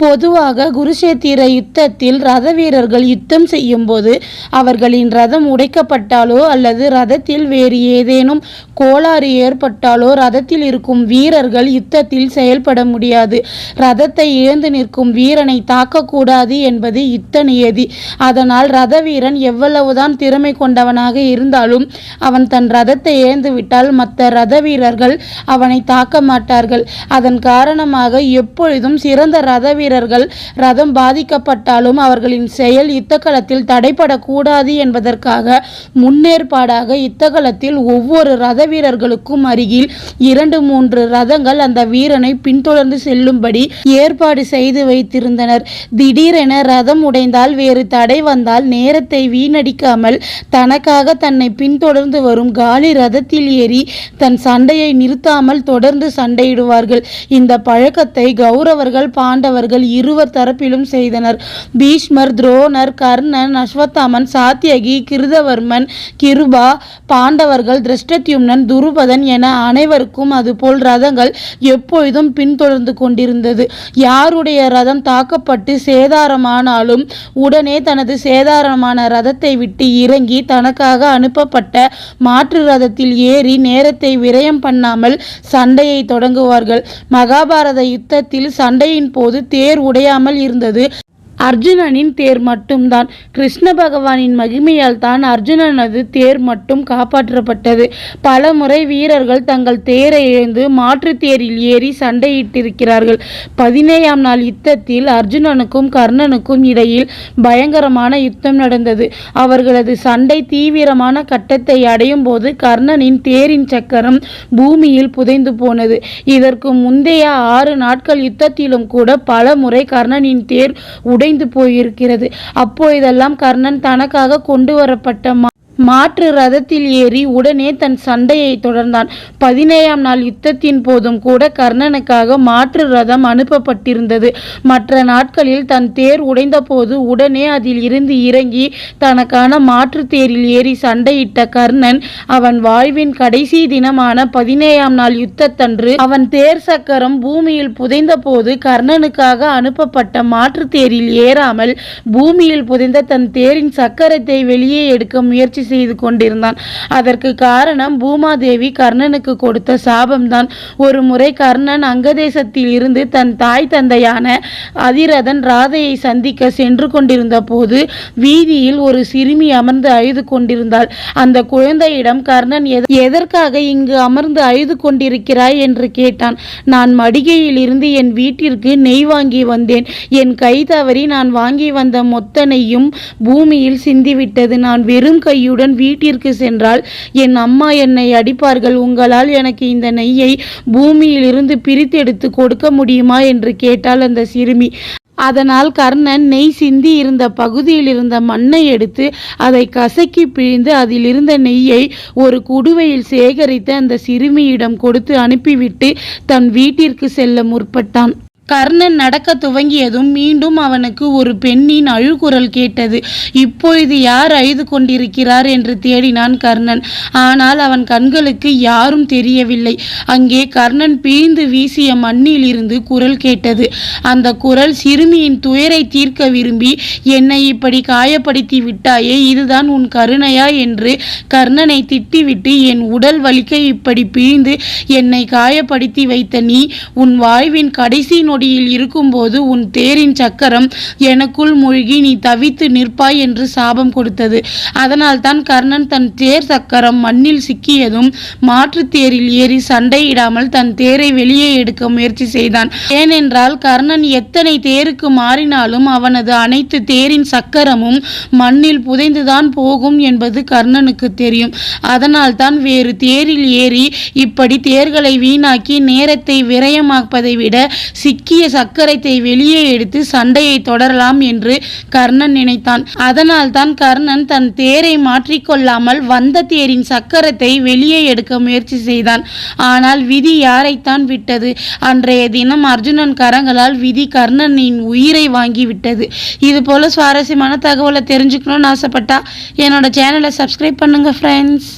பொதுவாக குருஷேத்திர யுத்தத்தில் ரத வீரர்கள் யுத்தம் செய்யும் போது அவர்களின் ரதம் உடைக்கப்பட்டாலோ அல்லது ரதத்தில் வேறு ஏதேனும் கோளாறு ஏற்பட்டாலோ ரதத்தில் இருக்கும் வீரர்கள் யுத்தத்தில் செயல்பட முடியாது. ரதத்தை இழந்து நிற்கும் வீரனை தாக்கக்கூடாது என்பது யுத்த நியதி. அதனால் ரத வீரன் எவ்வளவுதான் திறமை கொண்டவனாக இருந்தாலும் அவன் தன் ரதத்தை இழந்துவிட்டால் மற்ற ரத வீரர்கள் அவனை தாக்க மாட்டார்கள். அதன் காரணமாக எப்பொழுதும் சிறந்த ரத வீரர்கள் ரதம் பாதிக்கப்பட்டாலும் அவர்களின் செயல் யுத்தகளத்தில் தடைபடக்கூடாது என்பதற்காக முன்னேற்பாடாக யுத்தகளத்தில் ஒவ்வொரு ரத வீரர்களுக்கும் அருகில் 2-3 ரதங்கள் அந்த வீரனை பின்தொடர்ந்து செல்லும்படி ஏற்பாடு செய்து வைத்திருந்தனர். திடீரென ரதம் உடைந்தால் வேறு தடை வந்தால் நேரத்தை வீணடிக்காமல் தனக்காக தன்னை பின்தொடர்ந்து வரும் காலி ரதத்தில் ஏறி தன் சண்டையை நிறுத்தாமல் தொடர்ந்து சண்டையிடுவார்கள். இந்த பழக்கத்தை கௌரவர்கள் பாண்டவர்கள் இருவர் தரப்பிலும் செய்தனர். பீஷ்மர், துரோணர், கர்ணன், அஸ்வத்தாமன், சாத்தியகி, கிருதவர்மன், கிருபா, பாண்டவர்கள், திருஷ்டத்யும்னன், துருபதன் என அனைவருக்கும் அதுபோல் ரதங்கள் எப்பொழுதும் பின்தொடர்ந்து கொண்டிருந்தது. யாருடைய ரதம் தாக்கப்பட்டு சேதாரமானாலும் உடனே தனது சேதாரமான ரதத்தை விட்டு இறங்கி தனக்காக அனுப்பப்பட்ட மாற்று ரதத்தில் ஏறி நேரத்தை விரயம் பண்ணாமல் சண்டையை தொடங்குவார்கள். மகாபாரத யுத்தத்தில் சண்டையின் போது தேர் உடையாமல் இருந்தது அர்ஜுனனின் தேர் மட்டும்தான். கிருஷ்ண பகவானின் மகிமையால் தான் அர்ஜுனனது தேர் மட்டும் காப்பாற்றப்பட்டது. பல முறை வீரர்கள் தங்கள் தேரை இழந்து மாற்று தேரில் ஏறி சண்டையிட்டிருக்கிறார்கள். 17ஆம் நாள் யுத்தத்தில் அர்ஜுனனுக்கும் கர்ணனுக்கும் இடையில் பயங்கரமான யுத்தம் நடந்தது. அவர்களது சண்டை தீவிரமான கட்டத்தை அடையும் போது கர்ணனின் தேரின் சக்கரம் பூமியில் புதைந்து போனது. இதற்கு முந்தைய 6 நாட்கள் யுத்தத்திலும் கூட பல முறை கர்ணனின் தேர் உடைந்து போயிருக்கிறது. அப்பொழுதெல்லாம் கர்ணன் தனக்காக கொண்டு வரப்பட்ட மாற்று ரதத்தில் ஏறி உடனே தன் சண்டையை தொடர்ந்தான். 17ஆம் நாள் யுத்தத்தின் போதும் கூட கர்ணனுக்காக மாற்று ரதம் அனுப்பப்பட்டிருந்தது. மற்ற நாட்களில் தன் தேர் உடைந்த போது உடனே அதில் இருந்து இறங்கி தனக்கான மாற்று தேரில் ஏறி சண்டையிட்ட கர்ணன் அவன் வாழ்வின் கடைசி தினமான 17ஆம் நாள் யுத்தத்தன்று அவன் தேர் சக்கரம் பூமியில் புதைந்த போது கர்ணனுக்காக அனுப்பப்பட்ட மாற்று தேரில் ஏறாமல் பூமியில் புதைந்த தன் தேரின் சக்கரத்தை வெளியே எடுக்க முயற்சி செய்து கொண்டிருந்தான். அதற்கு காரணம் பூமாதேவி கர்ணனுக்கு கொடுத்த சாபம்தான். ஒரு முறை கர்ணன் அங்கதேசத்தில் இருந்து தன் தாய் தந்தையான அதிரதன் ராதையை சந்திக்க சென்று கொண்டிருந்த போது வீதியில் ஒரு சிறுமி அமர்ந்து அழுது கொண்டிருந்தாள். அந்த குழந்தையிடம் கர்ணன் எதற்காக இங்கு அமர்ந்து அழுது கொண்டிருக்கிறாய் என்று கேட்டான். நான் மடிகையில் இருந்து என் வீட்டிற்கு நெய் வாங்கி வந்தேன். என் கை தவறி நான் வாங்கி வந்த மொத்த நெய்யும் பூமியில் சிந்திவிட்டது. நான் வெறும் கையுடன் வீட்டிற்கு சென்றால் என் அம்மா என்னை அடிப்பார்கள். உங்களால் எனக்கு இந்த நெய்யை பூமியில் இருந்து பிரித்தெடுத்து கொடுக்க முடியுமா என்று கேட்டாள் அந்த சிறுமி. அதனால் கர்ணன் நெய் சிந்தி இருந்த பகுதியில் இருந்த மண்ணை எடுத்து அதை கசக்கி பிழிந்து அதில் இருந்த நெய்யை ஒரு குடுவையில் சேகரித்து அந்த சிறுமியிடம் கொடுத்து அனுப்பிவிட்டு தன் வீட்டிற்கு செல்ல முற்பட்டான். கர்ணன் நடக்க துவங்கியதும் மீண்டும் அவனுக்கு ஒரு பெண்ணின் அழுகுரல் கேட்டது. இப்பொழுது யார் அழுது கொண்டிருக்கிறார் என்று தேடினான் கர்ணன். ஆனால் அவன் கண்களுக்கு யாரும் தெரியவில்லை. அங்கே கர்ணன் பிழிந்து வீசிய மண்ணில் இருந்து குரல் கேட்டது. அந்த குரல் சிறுமியின் துயரை தீர்க்க விரும்பி என்னை இப்படி காயப்படுத்தி விட்டாயே, இதுதான் உன் கருணையா என்று கர்ணனை திட்டிவிட்டு என் உடல் வலிக்க இப்படி பிழிந்து என்னை காயப்படுத்தி வைத்த நீ உன் வாழ்வின் கடைசி நொடியில் இருக்கும்போது உன் தேரின் சக்கரம் எனக்குள் மூழ்கி நீ தவித்து நிற்பாய் என்று சாபம் கொடுத்தது. அதனால் தான் கர்ணன் தன் தேர் சக்கரம் மண்ணில் சிக்கியதும் மாற்று தேரில் ஏறி சண்டையிடாமல் தன் தேரை வெளியே எடுக்க முயற்சி செய்தான். ஏனென்றால் கர்ணன் எத்தனை தேருக்கு மாறினாலும் அவனது அனைத்து தேரின் சக்கரமும் மண்ணில் புதைந்துதான் போகும் என்பது கர்ணனுக்கு தெரியும். அதனால் தான் வேறு தேரில் ஏறி இப்படி தேர்களை வீணாக்கி நேரத்தை விரயமாக்குவதை விட சிக்கிய சக்கரத்தை வெளியே எடுத்து சண்டையை தொடரலாம் என்று கர்ணன் நினைத்தான். அதனால் தான் கர்ணன் தன் தேரை மாற்றிக்கொள்ளாமல் வந்த தேரின் சக்கரத்தை வெளியே எடுக்க முயற்சி செய்தான். ஆனால் விதி யாரைத்தான் விட்டது? அன்றைய தினம் அர்ஜுனன் கரங்களால் விதி கர்ணனின் உயிரை வாங்கி விட்டது. இது போல சுவாரஸ்யமான தகவலை தெரிஞ்சுக்கணும்னு ஆசைப்பட்டா என்னோட சேனலை சப்ஸ்கிரைப் பண்ணுங்க ஃப்ரெண்ட்ஸ்.